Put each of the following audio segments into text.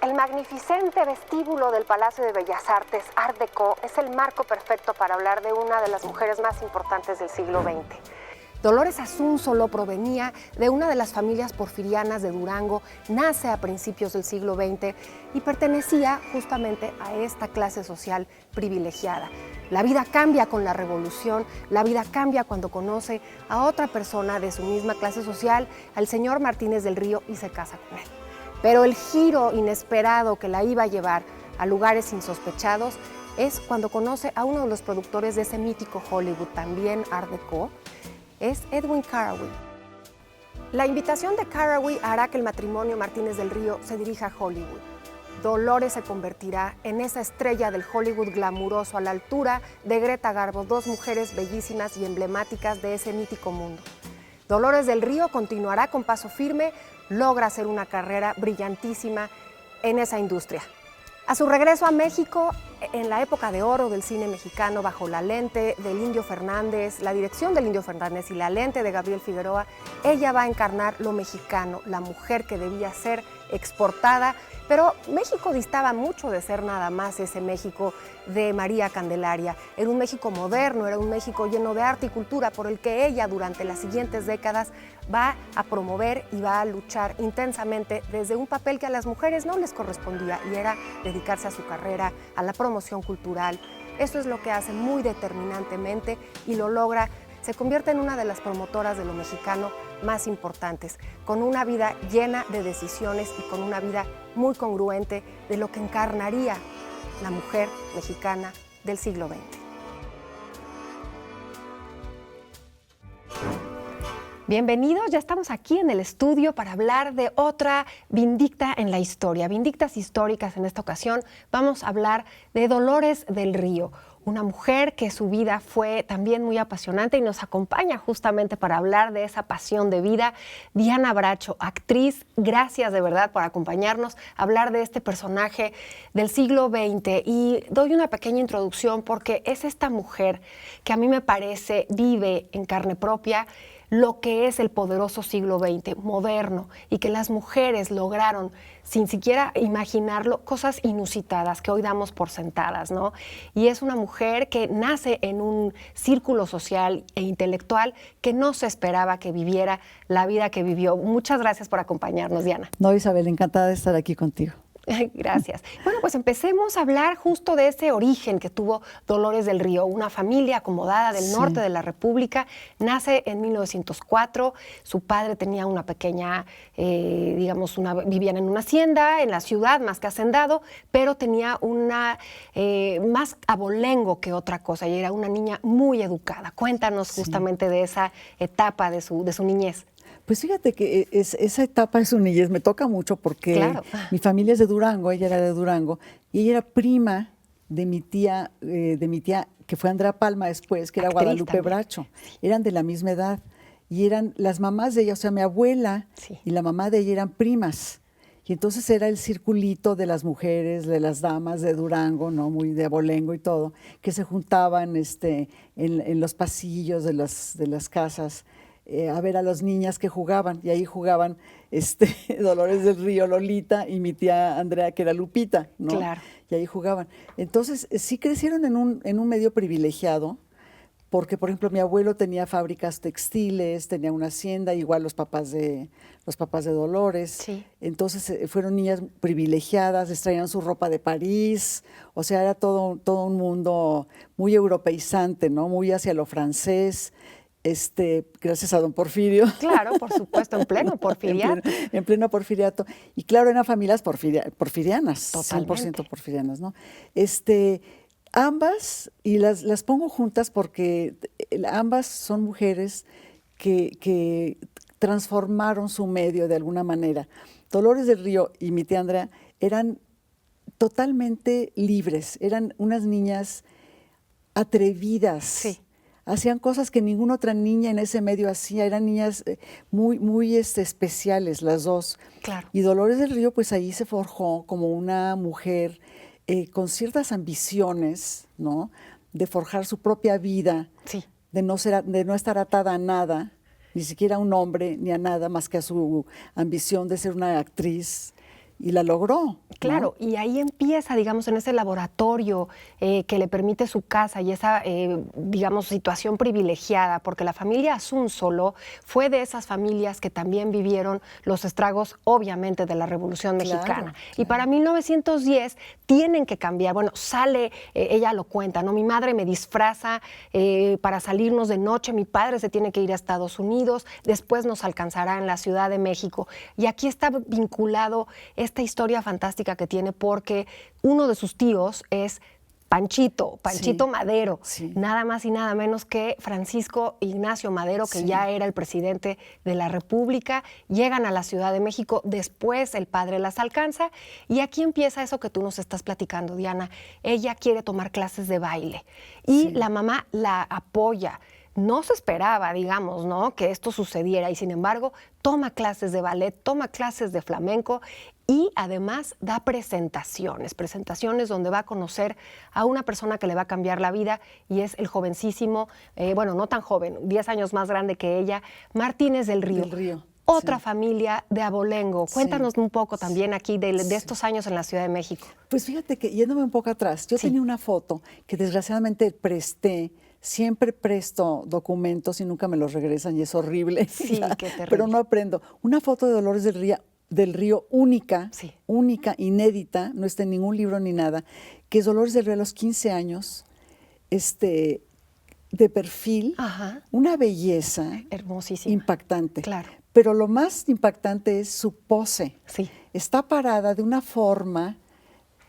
El magnificente vestíbulo del Palacio de Bellas Artes, Art Deco, es el marco perfecto para hablar de una de las mujeres más importantes del siglo XX. Dolores Asunzolo provenía de una de las familias porfirianas de Durango, nace a principios del siglo XX y pertenecía justamente a esta clase social privilegiada. La vida cambia con la revolución, la vida cambia cuando conoce a otra persona de su misma clase social, al señor Martínez del Río, y se casa con él. Pero el giro inesperado que la iba a llevar a lugares insospechados es cuando conoce a uno de los productores de ese mítico Hollywood, también Art Deco, es Edwin Carraway. La invitación de Carraway hará que el matrimonio Martínez del Río se dirija a Hollywood. Dolores se convertirá en esa estrella del Hollywood glamuroso a la altura de Greta Garbo, dos mujeres bellísimas y emblemáticas de ese mítico mundo. Dolores del Río continuará con paso firme, logra hacer una carrera brillantísima en esa industria. A su regreso a México, en la época de oro del cine mexicano, bajo la lente del Indio Fernández, la dirección del Indio Fernández y la lente de Gabriel Figueroa, ella va a encarnar lo mexicano, la mujer que debía ser exportada, pero México distaba mucho de ser nada más ese México de María Candelaria. Era un México moderno, era un México lleno de arte y cultura por el que ella durante las siguientes décadas va a promover y va a luchar intensamente desde un papel que a las mujeres no les correspondía y era dedicarse a su carrera, a la promoción cultural. Eso es lo que hace muy determinantemente y lo logra. Se convierte en una de las promotoras de lo mexicano más importantes, con una vida llena de decisiones y con una vida muy congruente de lo que encarnaría la mujer mexicana del siglo XX. Bienvenidos, ya estamos aquí en el estudio para hablar de otra Vindicta en la historia, Vindictas históricas. En esta ocasión vamos a hablar de Dolores del Río, una mujer que su vida fue también muy apasionante y nos acompaña justamente para hablar de esa pasión de vida. Diana Bracho, actriz, gracias de verdad por acompañarnos a hablar de este personaje del siglo XX. Y doy una pequeña introducción porque es esta mujer que a mí me parece vive en carne propia lo que es el poderoso siglo XX, moderno, y que las mujeres lograron, sin siquiera imaginarlo, cosas inusitadas que hoy damos por sentadas, ¿no? Y es una mujer que nace en un círculo social e intelectual que no se esperaba que viviera la vida que vivió. Muchas gracias por acompañarnos, Diana. No, Isabel, encantada de estar aquí contigo. Gracias. Bueno, pues empecemos a hablar justo de ese origen que tuvo Dolores del Río, una familia acomodada del norte de la República. Nace en 1904, su padre tenía una pequeña, vivían en una hacienda, en la ciudad, más que hacendado, pero tenía una, más abolengo que otra cosa, y era una niña muy educada. Cuéntanos justamente de esa etapa de su niñez. Pues fíjate que esa etapa de su niñez me toca mucho porque mi familia es de Durango, ella era de Durango, y ella era prima de mi tía que fue Andrea Palma después, que era Guadalupe también. Bracho. Eran de la misma edad y eran las mamás de ella, o sea, mi abuela y la mamá de ella eran primas. Y entonces era el circulito de las mujeres, de las damas de Durango, ¿no? Muy de abolengo y todo, que se juntaban en los pasillos de las casas a ver a las niñas que jugaban, y ahí jugaban Dolores del Río, Lolita, y mi tía Andrea, que era Lupita, ¿no? Claro. Y ahí jugaban. Entonces, sí crecieron en un medio privilegiado, porque, por ejemplo, mi abuelo tenía fábricas textiles, tenía una hacienda, igual los papás de Dolores. Sí. Entonces, fueron niñas privilegiadas, les traían su ropa de París, o sea, era todo un mundo muy europeizante, ¿no? Muy hacia lo francés. Gracias a don Porfirio. Claro, por supuesto, en pleno porfiriato. En pleno porfiriato. Y claro, eran familias porfirianas, Totalmente. 100% porfirianas, ¿no? Ambas, y las pongo juntas porque ambas son mujeres que transformaron su medio de alguna manera. Dolores del Río y mi tía Andrea eran totalmente libres, eran unas niñas atrevidas. Sí. Hacían cosas que ninguna otra niña en ese medio hacía, eran niñas muy especiales las dos. Claro. Y Dolores del Río, pues ahí se forjó como una mujer con ciertas ambiciones, ¿no? De forjar su propia vida, Sí. de no estar atada a nada, ni siquiera a un hombre, ni a nada, más que a su ambición de ser una actriz. y la logró. Claro, ¿no? Y ahí empieza, digamos, en ese laboratorio que le permite su casa y esa, digamos, situación privilegiada, porque la familia Asúnzolo fue de esas familias que también vivieron los estragos, obviamente, de la Revolución Mexicana. Y para 1910 tienen que cambiar. Bueno, sale, ella lo cuenta, ¿no? Mi madre me disfraza para salirnos de noche, mi padre se tiene que ir a Estados Unidos, después nos alcanzará en la Ciudad de México. Y aquí está vinculado esta historia fantástica que tiene, porque uno de sus tíos es Panchito Madero, nada más y nada menos que Francisco Ignacio Madero, que ya era el presidente de la República. Llegan a la Ciudad de México, después el padre las alcanza, y aquí empieza eso que tú nos estás platicando, Diana. Ella quiere tomar clases de baile y la mamá la apoya. No se esperaba, digamos, ¿no?, que esto sucediera, y sin embargo toma clases de ballet, toma clases de flamenco y además da presentaciones donde va a conocer a una persona que le va a cambiar la vida, y es el jovencísimo, bueno, no tan joven, 10 años más grande que ella, Martínez del Río. Otra familia de abolengo. Cuéntanos un poco también aquí de estos años en la Ciudad de México. Pues fíjate que, yéndome un poco atrás, yo tenía una foto que desgraciadamente presté. Siempre presto documentos y nunca me los regresan, y es horrible. Sí, qué terrible. Pero no aprendo. Una foto de Dolores del Río única, inédita, no está en ningún libro ni nada, que es Dolores del Río a los 15 años, de perfil, una belleza hermosísima, impactante. Claro. Pero lo más impactante es su pose. Sí. Está parada de una forma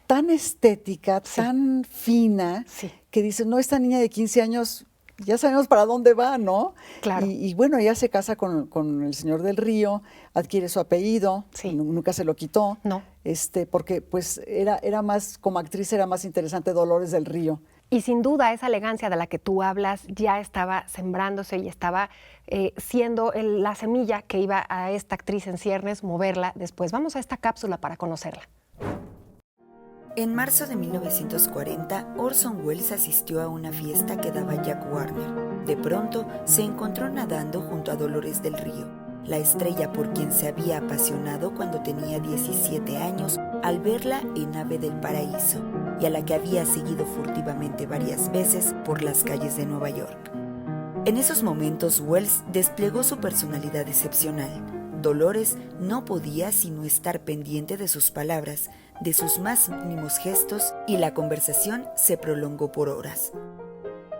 tan estética, tan fina, que dices, no, esta niña de 15 años, ya sabemos para dónde va, ¿no? Claro. Y bueno, ella se casa con el señor del Río, adquiere su apellido, nunca se lo quitó, porque pues era más, como actriz era más interesante Dolores del Río. Y sin duda esa elegancia de la que tú hablas ya estaba sembrándose y estaba siendo la semilla que iba a esta actriz en ciernes moverla después. Vamos a esta cápsula para conocerla. En marzo de 1940, Orson Welles asistió a una fiesta que daba Jack Warner. De pronto, se encontró nadando junto a Dolores del Río, la estrella por quien se había apasionado cuando tenía 17 años al verla en Ave del Paraíso, y a la que había seguido furtivamente varias veces por las calles de Nueva York. En esos momentos, Welles desplegó su personalidad excepcional. Dolores no podía sino estar pendiente de sus palabras, de sus más mínimos gestos, y la conversación se prolongó por horas.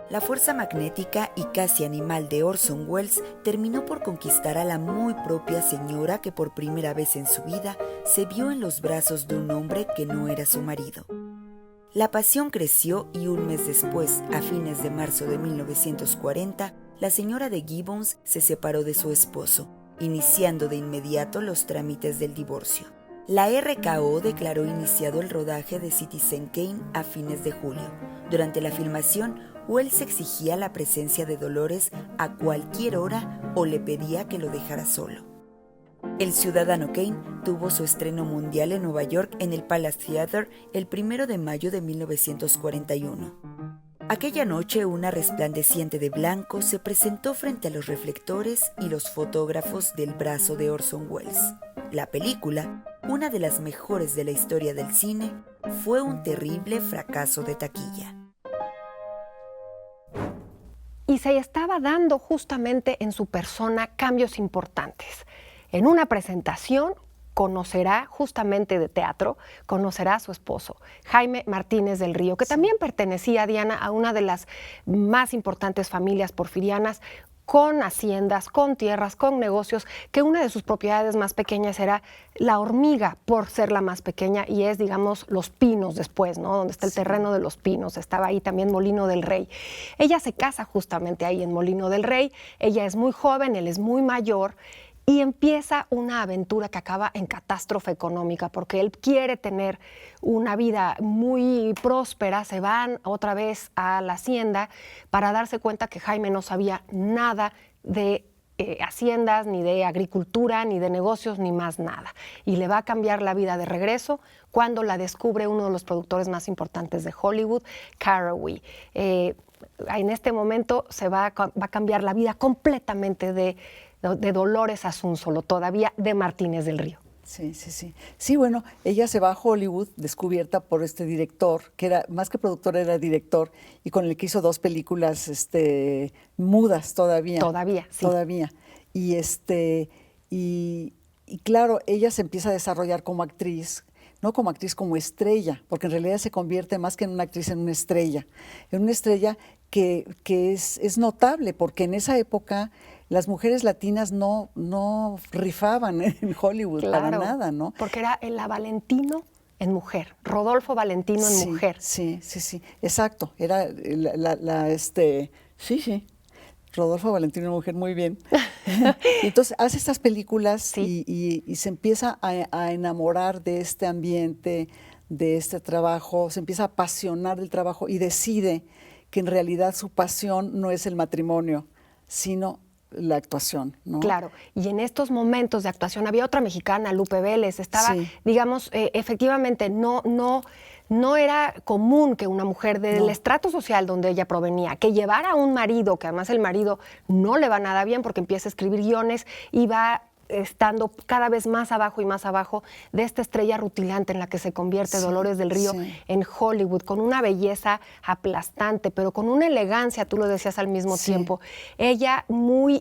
La fuerza magnética y casi animal de Orson Welles terminó por conquistar a la muy propia señora que por primera vez en su vida se vio en los brazos de un hombre que no era su marido. La pasión creció y un mes después, a fines de marzo de 1940, la señora de Gibbons se separó de su esposo, iniciando de inmediato los trámites del divorcio. La RKO declaró iniciado el rodaje de Citizen Kane a fines de julio. Durante la filmación, Welles exigía la presencia de Dolores a cualquier hora o le pedía que lo dejara solo. El Ciudadano Kane tuvo su estreno mundial en Nueva York en el Palace Theatre el 1 de mayo de 1941. Aquella noche, una resplandeciente de blanco se presentó frente a los reflectores y los fotógrafos del brazo de Orson Welles. La película, una de las mejores de la historia del cine, fue un terrible fracaso de taquilla. Y se estaba dando justamente en su persona cambios importantes. En una presentación conocerá justamente de teatro, conocerá a su esposo, Jaime Martínez del Río, que también pertenecía, Diana, a una de las más importantes familias porfirianas, con haciendas, con tierras, con negocios, que una de sus propiedades más pequeñas era La Hormiga, por ser la más pequeña, y es, digamos, Los Pinos después, ¿no? Donde está el terreno de Los Pinos, estaba ahí también Molino del Rey. Ella se casa justamente ahí en Molino del Rey, ella es muy joven, él es muy mayor, y empieza una aventura que acaba en catástrofe económica, porque él quiere tener una vida muy próspera. Se van otra vez a la hacienda para darse cuenta que Jaime no sabía nada de haciendas, ni de agricultura, ni de negocios, ni más nada. Y le va a cambiar la vida de regreso cuando la descubre uno de los productores más importantes de Hollywood, Caraway. En este momento va a cambiar la vida completamente de Dolores Asúnzolo, todavía de Martínez del Río. Sí, sí, sí. Sí, bueno, ella se va a Hollywood descubierta por este director, que era, más que productor, era director, y con el que hizo 2 películas mudas todavía. Todavía, sí. Todavía. Y, y claro, ella se empieza a desarrollar como actriz, no como actriz, como estrella, porque en realidad se convierte más que en una actriz, en una estrella que es notable, porque en esa época las mujeres latinas no rifaban en Hollywood, claro, para nada, ¿no? Porque era la Valentino en mujer, Rodolfo Valentino en mujer. Sí, sí, sí, exacto, era sí, Rodolfo Valentino en mujer, muy bien. Y entonces hace estas películas sí. y se empieza a enamorar de este ambiente, de este trabajo, se empieza a apasionar del trabajo y decide que en realidad su pasión no es el matrimonio, sino la actuación, ¿no? Claro, y en estos momentos de actuación había otra mexicana, Lupe Vélez, estaba, digamos, efectivamente, no era común que una mujer del estrato social donde ella provenía, que llevara a un marido, que además el marido no le va nada bien porque empieza a escribir guiones y va estando cada vez más abajo y más abajo de esta estrella rutilante en la que se convierte Dolores del Río en Hollywood, con una belleza aplastante, pero con una elegancia, tú lo decías al mismo tiempo. Ella muy,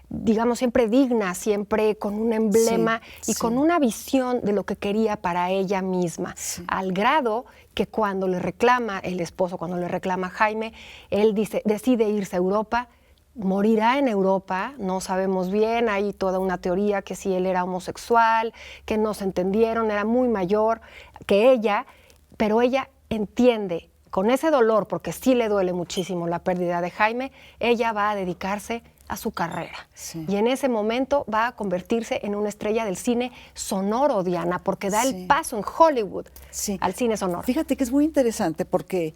digamos, siempre digna, siempre con un emblema y con una visión de lo que quería para ella misma, al grado que cuando le reclama el esposo, cuando le reclama Jaime, él decide irse a Europa. Morirá en Europa, no sabemos bien, hay toda una teoría que si él era homosexual, que no se entendieron, era muy mayor que ella, pero ella entiende con ese dolor, porque sí le duele muchísimo la pérdida de Jaime, ella va a dedicarse a su carrera. Y en ese momento va a convertirse en una estrella del cine sonoro, Diana, porque da el paso en Hollywood al cine sonoro. Fíjate que es muy interesante porque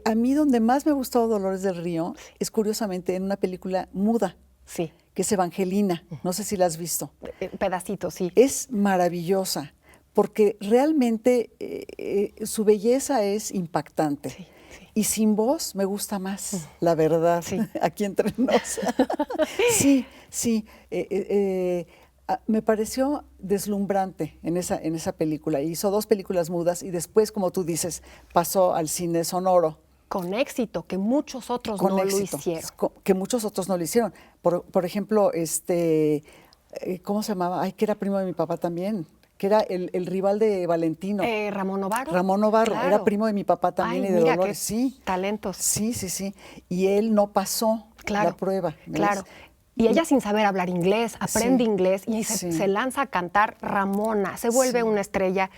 a mí donde más me ha gustado Dolores del Río es curiosamente en una película muda, que es Evangelina. No sé si la has visto. Pedacitos, sí. Es maravillosa porque realmente su belleza es impactante. Y sin voz me gusta más, la verdad, aquí entre nos. Sí. Me pareció deslumbrante en esa película. Hizo 2 películas mudas y después, como tú dices, pasó al cine sonoro. Con éxito, que muchos otros no lo hicieron. Que muchos otros no lo hicieron. Por ejemplo, ¿cómo se llamaba? Ay, que era primo de mi papá también. Que era el rival de Valentino. Ramón Novarro. Ramón Novarro, claro. Era primo de mi papá también. Ay, y de mira, Dolores. Qué talentos. Sí. Y él no pasó la prueba. Claro. Y ella sin saber hablar inglés, aprende inglés y se lanza a cantar Ramona. Se vuelve una estrella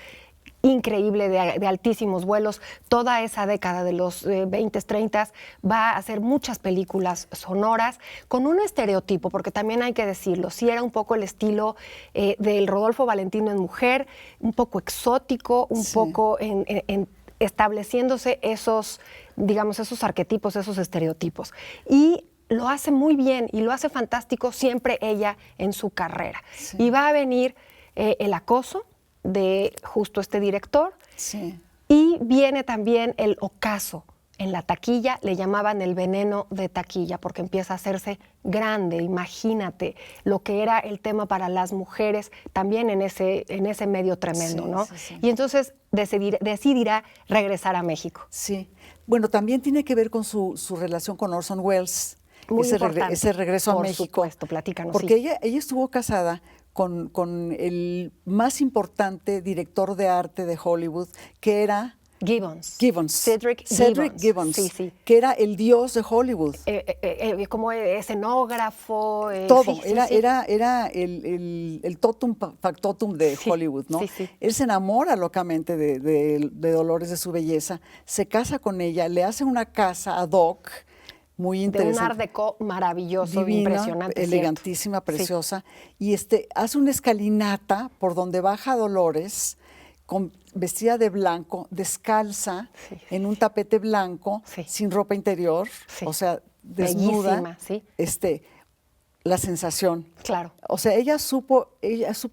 increíble de altísimos vuelos. Toda esa década de los 20, 30 va a hacer muchas películas sonoras con un estereotipo, porque también hay que decirlo, sí era un poco el estilo del Rodolfo Valentino en mujer, un poco exótico, un poco en estableciéndose esos, digamos, esos arquetipos, esos estereotipos. Y lo hace muy bien y lo hace fantástico siempre ella en su carrera. Y va a venir el acoso de justo este director y viene también el ocaso. En la taquilla le llamaban el veneno de taquilla porque empieza a hacerse grande. Imagínate lo que era el tema para las mujeres también en ese medio tremendo, ¿no? Y entonces decidirá regresar a México. Sí. Bueno, también tiene que ver con su relación con Orson Welles. Muy importante. Ese regreso a México. Por supuesto, platícanos. Porque ella estuvo casada con el más importante director de arte de Hollywood, que era Gibbons. Cedric Gibbons. Sí. Que era el dios de Hollywood. Como escenógrafo. Todo. Era el totum factotum de Hollywood, ¿no? Él se enamora locamente de Dolores, de su belleza, se casa con ella, le hace una casa ad hoc, muy interesante. De un art déco maravilloso, divina, impresionante. Elegantísima, preciosa. Y hace una escalinata por donde baja Dolores, vestida de blanco, descalza, en un tapete blanco, sin ropa interior, o sea, desnuda. Bellísima, la sensación. Claro. O sea, ella supo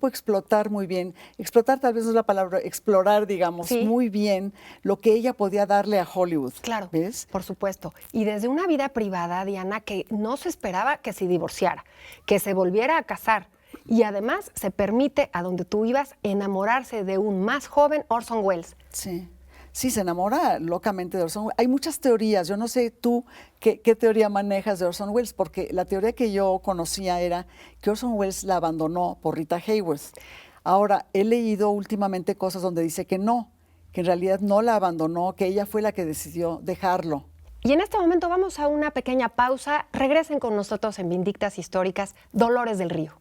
explotar muy bien, explotar tal vez no es la palabra, explorar, digamos, muy bien lo que ella podía darle a Hollywood. Claro, ¿ves? Por supuesto. Y desde una vida privada, Diana, que no se esperaba que se divorciara, que se volviera a casar Y además se permite, a donde tú ibas, enamorarse de un más joven Orson Welles. Sí. Sí, se enamora locamente de Orson Welles. Hay muchas teorías. Yo no sé tú qué teoría manejas de Orson Welles, porque la teoría que yo conocía era que Orson Welles la abandonó por Rita Hayworth. Ahora, he leído últimamente cosas donde dice que no, que en realidad no la abandonó, que ella fue la que decidió dejarlo. Y en este momento vamos a una pequeña pausa. Regresen con nosotros en Vindictas Históricas, Dolores del Río.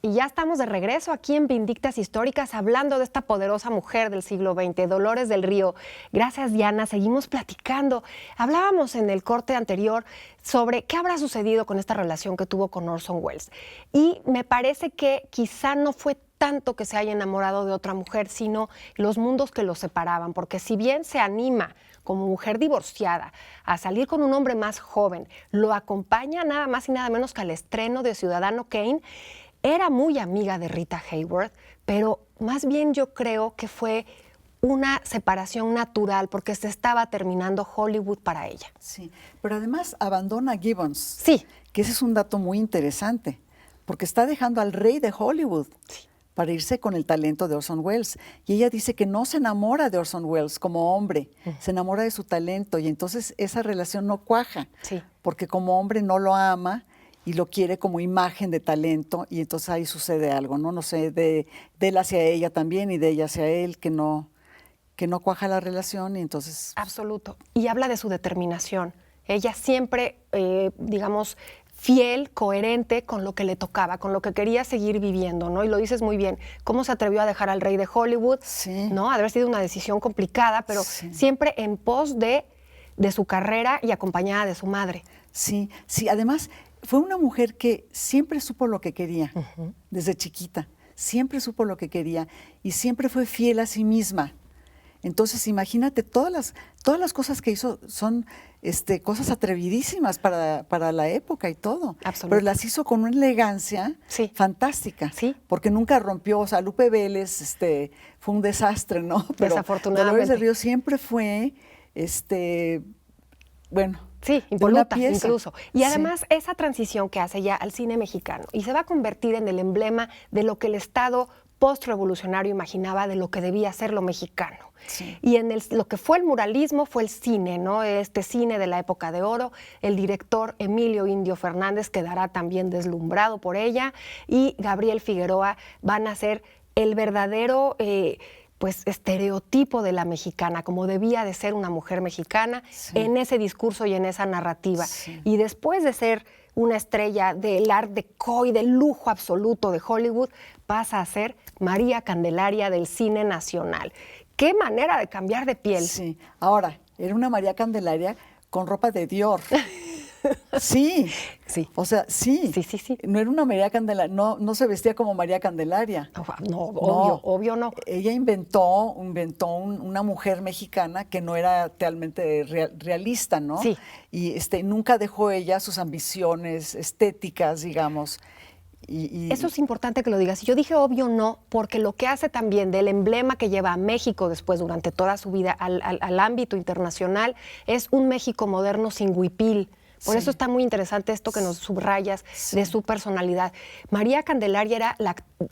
Y ya estamos de regreso aquí en Vindictas Históricas hablando de esta poderosa mujer del siglo XX, Dolores del Río. Gracias, Diana. Seguimos platicando. Hablábamos en el corte anterior sobre qué habrá sucedido con esta relación que tuvo con Orson Welles. Y me parece que quizá no fue tanto que se haya enamorado de otra mujer, sino los mundos que los separaban. Porque si bien se anima como mujer divorciada a salir con un hombre más joven, lo acompaña nada más y nada menos que al estreno de Ciudadano Kane. Era muy amiga de Rita Hayworth, pero más bien yo creo que fue una separación natural porque se estaba terminando Hollywood para ella. Sí, pero además abandona a Gibbons. Sí. Que ese es un dato muy interesante, porque está dejando al rey de Hollywood para irse con el talento de Orson Welles. Y ella dice que no se enamora de Orson Welles como hombre, se enamora de su talento y entonces esa relación no cuaja, porque como hombre no lo ama y lo quiere como imagen de talento y entonces ahí sucede algo, ¿no? No sé, de él hacia ella también y de ella hacia él, que no cuaja la relación y entonces... Absoluto. Y habla de su determinación. Ella siempre, digamos, fiel, coherente con lo que le tocaba, con lo que quería seguir viviendo, ¿no? Y lo dices muy bien. ¿Cómo se atrevió a dejar al rey de Hollywood? Sí. ¿No? Haber sido una decisión complicada, pero siempre en pos de su carrera y acompañada de su madre. Sí, sí. Además, fue una mujer que siempre supo lo que quería, desde chiquita. Siempre supo lo que quería y siempre fue fiel a sí misma. Entonces, imagínate, todas las cosas que hizo son cosas atrevidísimas para la época y todo. Pero las hizo con una elegancia fantástica. Sí. Porque nunca rompió, o sea, Lupe Vélez fue un desastre, ¿no? Pero desafortunadamente. Dolores del Río siempre fue, bueno... Sí, impoluta incluso. Y además esa transición que hace ya al cine mexicano y se va a convertir en el emblema de lo que el Estado postrevolucionario imaginaba de lo que debía ser lo mexicano. Sí. Y en lo que fue el muralismo fue el cine, ¿no? Este cine de la época de oro. El director Emilio Indio Fernández quedará también deslumbrado por ella y Gabriel Figueroa van a ser el verdadero... pues estereotipo de la mexicana, como debía de ser una mujer mexicana en ese discurso y en esa narrativa. Sí. Y después de ser una estrella del art déco y del lujo absoluto de Hollywood, pasa a ser María Candelaria del cine nacional. ¡Qué manera de cambiar de piel! Sí, ahora, era una María Candelaria con ropa de Dior. Sí, o sea, sí. No era una María Candelaria, no se vestía como María Candelaria. No, obvio no. Ella inventó una mujer mexicana que no era realmente realista, ¿no? Sí. Y nunca dejó ella sus ambiciones estéticas, digamos. Eso es importante que lo digas. Y yo dije obvio no, porque lo que hace también del emblema que lleva a México después durante toda su vida al ámbito internacional es un México moderno sin huipil. Por eso está muy interesante esto que nos subrayas de su personalidad. María Candelaria era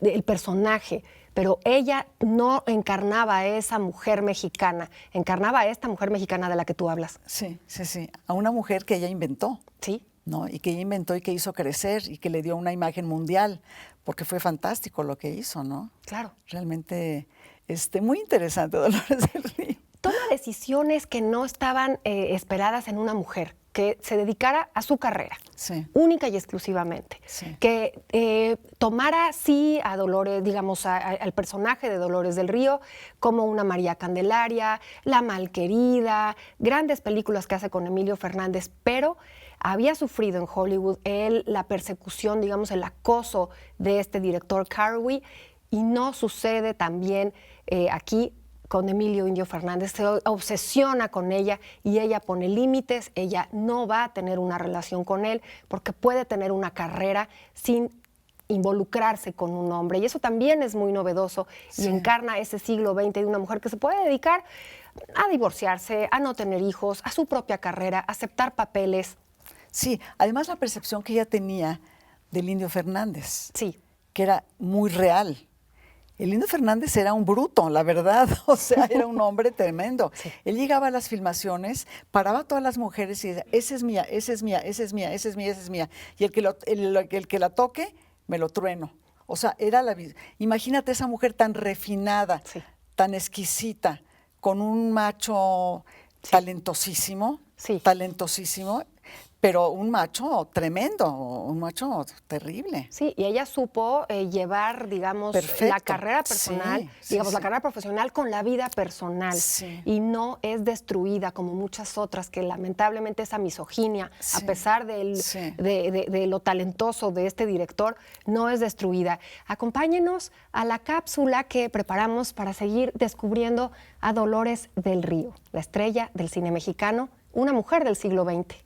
el personaje, pero ella no encarnaba a esa mujer mexicana, encarnaba a esta mujer mexicana de la que tú hablas. Sí, a una mujer que ella inventó. Sí. ¿No? Y que ella inventó y que hizo crecer y que le dio una imagen mundial, porque fue fantástico lo que hizo, ¿no? Claro. Realmente muy interesante, Dolores del Río. Toma decisiones que no estaban esperadas en una mujer, que se dedicara a su carrera, única y exclusivamente, que tomara a Dolores, digamos, al personaje de Dolores del Río como una María Candelaria, La Malquerida, grandes películas que hace con Emilio Fernández, pero había sufrido en Hollywood la persecución, digamos, el acoso de este director Carraway, y no sucede también aquí con Emilio Indio Fernández. Se obsesiona con ella y ella pone límites. Ella no va a tener una relación con él porque puede tener una carrera sin involucrarse con un hombre. Y eso también es muy novedoso y encarna ese siglo XX de una mujer que se puede dedicar a divorciarse, a no tener hijos, a su propia carrera, a aceptar papeles. Sí, además la percepción que ella tenía del Indio Fernández, sí, que era muy real. El Indio Fernández era un bruto, la verdad, o sea, era un hombre tremendo. Sí. Él llegaba a las filmaciones, paraba a todas las mujeres y decía, esa es mía, esa es mía, esa es mía, esa es mía, esa es mía. Y el que la toque, me lo trueno. O sea, imagínate esa mujer tan refinada, sí. tan exquisita, con un macho sí. talentosísimo, sí. talentosísimo, pero un macho tremendo, un macho terrible. Sí, y ella supo llevar, digamos, perfecto. La carrera personal, sí, digamos, sí, la carrera profesional con la vida personal. Sí. Y no es destruida como muchas otras, que lamentablemente esa misoginia, sí. a pesar de lo talentoso de este director, no es destruida. Acompáñenos a la cápsula que preparamos para seguir descubriendo a Dolores del Río, la estrella del cine mexicano, una mujer del siglo XX.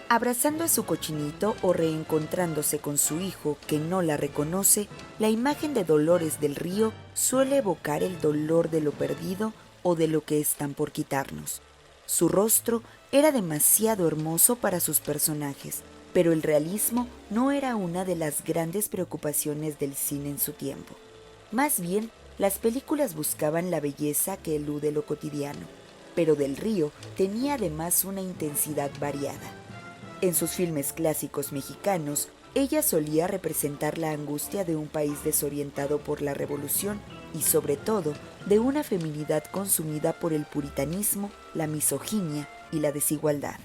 Abrazando a su cochinito o reencontrándose con su hijo que no la reconoce, la imagen de Dolores del Río suele evocar el dolor de lo perdido o de lo que están por quitarnos. Su rostro era demasiado hermoso para sus personajes, pero el realismo no era una de las grandes preocupaciones del cine en su tiempo. Más bien, las películas buscaban la belleza que elude lo cotidiano, pero Del Río tenía además una intensidad variada. En sus filmes clásicos mexicanos, ella solía representar la angustia de un país desorientado por la revolución y, sobre todo, de una feminidad consumida por el puritanismo, la misoginia y la desigualdad.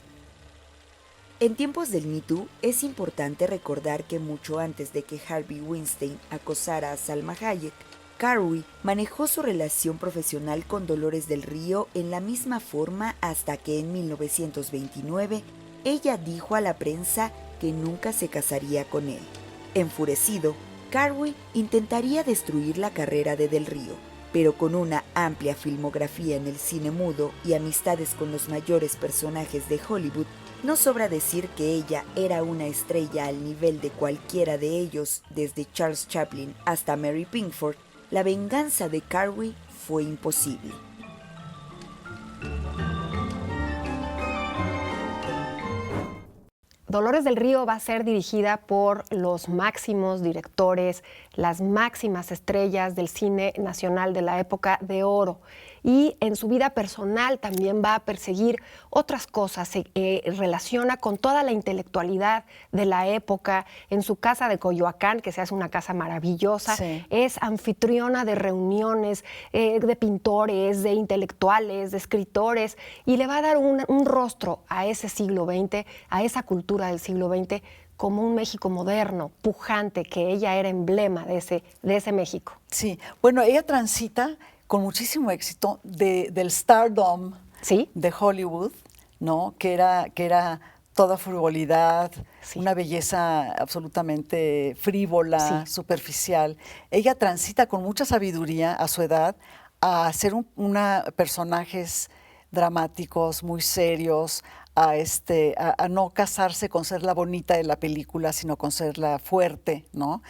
En tiempos del Me Too, es importante recordar que mucho antes de que Harvey Weinstein acosara a Salma Hayek, Carey manejó su relación profesional con Dolores del Río en la misma forma hasta que en 1929 ella dijo a la prensa que nunca se casaría con él. Enfurecido, Carey intentaría destruir la carrera de Del Río, pero con una amplia filmografía en el cine mudo y amistades con los mayores personajes de Hollywood, no sobra decir que ella era una estrella al nivel de cualquiera de ellos, desde Charles Chaplin hasta Mary Pickford. La venganza de Carey fue imposible. Dolores del Río va a ser dirigida por los máximos directores, las máximas estrellas del cine nacional de la época de oro. Y en su vida personal también va a perseguir otras cosas, se relaciona con toda la intelectualidad de la época. En su casa de Coyoacán, que se hace una casa maravillosa, sí. es anfitriona de reuniones de pintores, de intelectuales, de escritores, y le va a dar un rostro a ese siglo XX, a esa cultura del siglo XX, como un México moderno, pujante, que ella era emblema de ese México. Sí, bueno, ella transita con muchísimo éxito del stardom ¿sí? de Hollywood, ¿no? Que era toda frivolidad, sí. una belleza absolutamente frívola, sí. superficial. Ella transita con mucha sabiduría a su edad a ser personajes dramáticos, muy serios, a no casarse con ser la bonita de la película, sino con ser la fuerte, ¿no?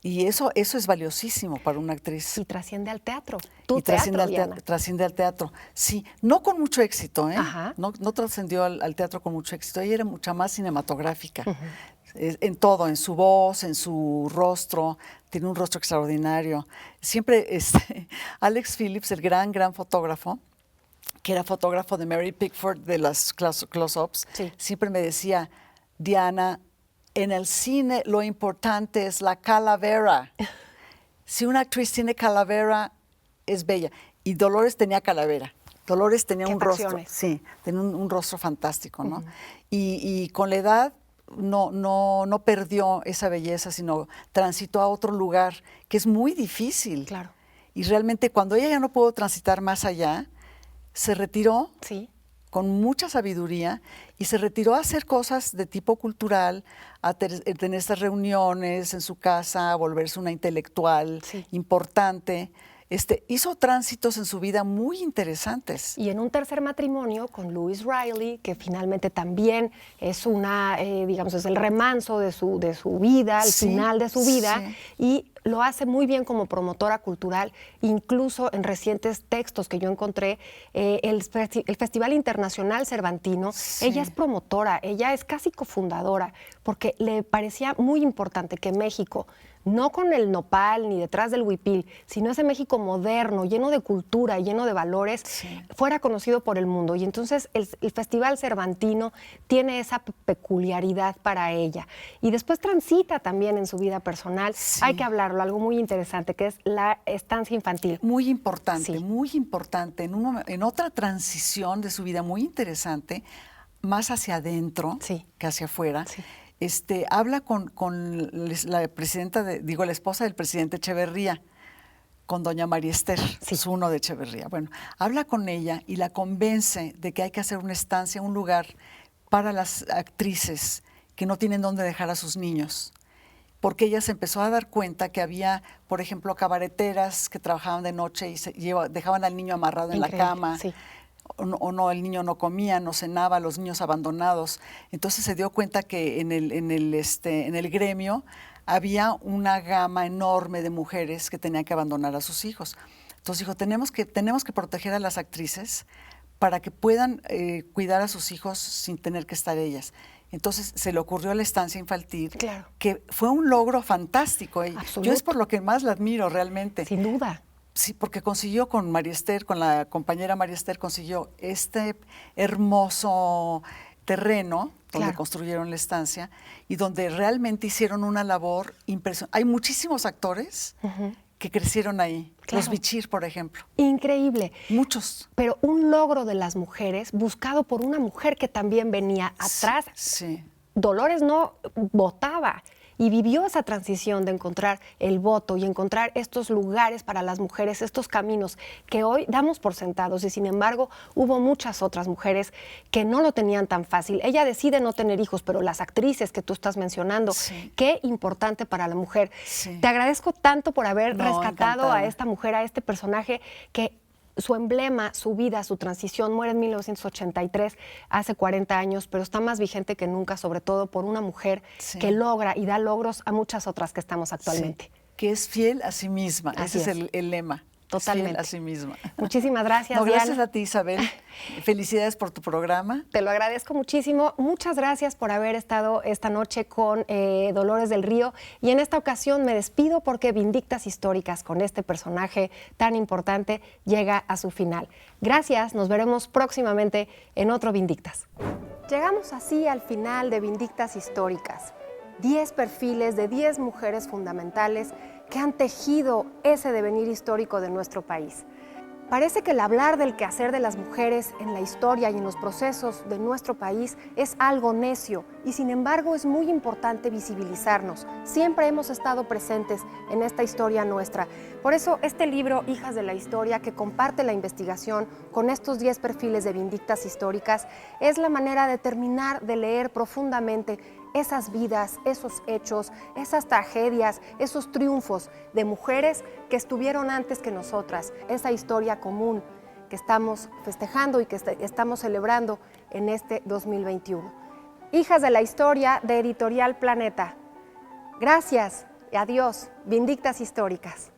Y eso es valiosísimo para una actriz. Y trasciende al teatro. Trasciende al teatro, sí. No con mucho éxito, ¿eh? No trascendió al teatro con mucho éxito. Ella era mucha más cinematográfica. Uh-huh. En todo, en su voz, en su rostro. Tiene un rostro extraordinario. Siempre, Alex Phillips, el gran fotógrafo, que era fotógrafo de Mary Pickford, de las close-ups, sí. siempre me decía, Diana, en el cine lo importante es la calavera. Si una actriz tiene calavera, es bella. Y Dolores tenía calavera. Dolores tenía un rostro. Sí, tenía un rostro fantástico, ¿no? Uh-huh. Y con la edad no perdió esa belleza, sino transitó a otro lugar, que es muy difícil. Claro. Y realmente cuando ella ya no pudo transitar más allá, se retiró. Sí. Con mucha sabiduría, y se retiró a hacer cosas de tipo cultural, a tener estas reuniones en su casa, a volverse una intelectual sí. importante. hizo tránsitos en su vida muy interesantes. Y en un tercer matrimonio con Louise Riley, que finalmente también es digamos, es el remanso de su vida, el final de su vida, y lo hace muy bien como promotora cultural, incluso en recientes textos que yo encontré, el Festival Internacional Cervantino, ella es promotora, ella es casi cofundadora, porque le parecía muy importante que México, no con el nopal ni detrás del huipil, sino ese México moderno, lleno de cultura, lleno de valores, fuera conocido por el mundo. Y entonces el Festival Cervantino tiene esa peculiaridad para ella. Y después transita también en su vida personal. Hay que hablarlo, algo muy interesante, que es la estancia infantil. Muy importante, muy importante. En otra transición de su vida muy interesante, más hacia adentro que hacia afuera. Habla con la presidenta, la esposa del presidente Echeverría, con doña María Esther, Zuno de Echeverría. Bueno, habla con ella y la convence de que hay que hacer una estancia, un lugar para las actrices que no tienen dónde dejar a sus niños. Porque ella se empezó a dar cuenta que había, por ejemplo, cabareteras que trabajaban de noche y dejaban al niño amarrado en la cama. O no, el niño no comía, no cenaba, los niños abandonados. Entonces se dio cuenta que en el gremio había una gama enorme de mujeres que tenían que abandonar a sus hijos. Entonces dijo, tenemos que proteger a las actrices para que puedan cuidar a sus hijos sin tener que estar ellas. Entonces se le ocurrió la estancia infantil, que fue un logro fantástico. Yo es por lo que más la admiro realmente. Sin duda. Sí, porque consiguió con María Esther, con la compañera María Esther, consiguió este hermoso terreno donde construyeron la estancia y donde realmente hicieron una labor impresionante. Hay muchísimos actores que crecieron ahí. Los Bichir, por ejemplo. Increíble. Muchos. Pero un logro de las mujeres, buscado por una mujer que también venía atrás. Dolores no votaba. Y vivió esa transición de encontrar el voto y encontrar estos lugares para las mujeres, estos caminos que hoy damos por sentados. Y sin embargo, hubo muchas otras mujeres que no lo tenían tan fácil. Ella decide no tener hijos, pero las actrices que tú estás mencionando, qué importante para la mujer. Te agradezco tanto por haber rescatado a esta mujer, a este personaje que su emblema, su vida, su transición, muere en 1983, hace 40 años, pero está más vigente que nunca, sobre todo por una mujer que logra y da logros a muchas otras que estamos actualmente. Que es fiel a sí misma, ese es el lema. Totalmente. Fiel a sí misma. Muchísimas gracias, Diana. Gracias Diana. a ti, Isabel. Felicidades por tu programa. Te lo agradezco muchísimo. Muchas gracias por haber estado esta noche con Dolores del Río. Y en esta ocasión me despido porque Vindictas Históricas, con este personaje tan importante, llega a su final. Gracias, nos veremos próximamente en otro Vindictas. Llegamos así al final de Vindictas Históricas. 10 perfiles de 10 mujeres fundamentales que han tejido ese devenir histórico de nuestro país. Parece que el hablar del quehacer de las mujeres en la historia y en los procesos de nuestro país es algo necio y sin embargo es muy importante visibilizarnos. Siempre hemos estado presentes en esta historia nuestra. Por eso este libro, Hijas de la Historia, que comparte la investigación con estos 10 perfiles de Vindictas Históricas, es la manera de terminar de leer profundamente esas vidas, esos hechos, esas tragedias, esos triunfos de mujeres que estuvieron antes que nosotras, esa historia común que estamos festejando y que estamos celebrando en este 2021. Hijas de la Historia, de Editorial Planeta. Gracias y adiós, Vindictas Históricas.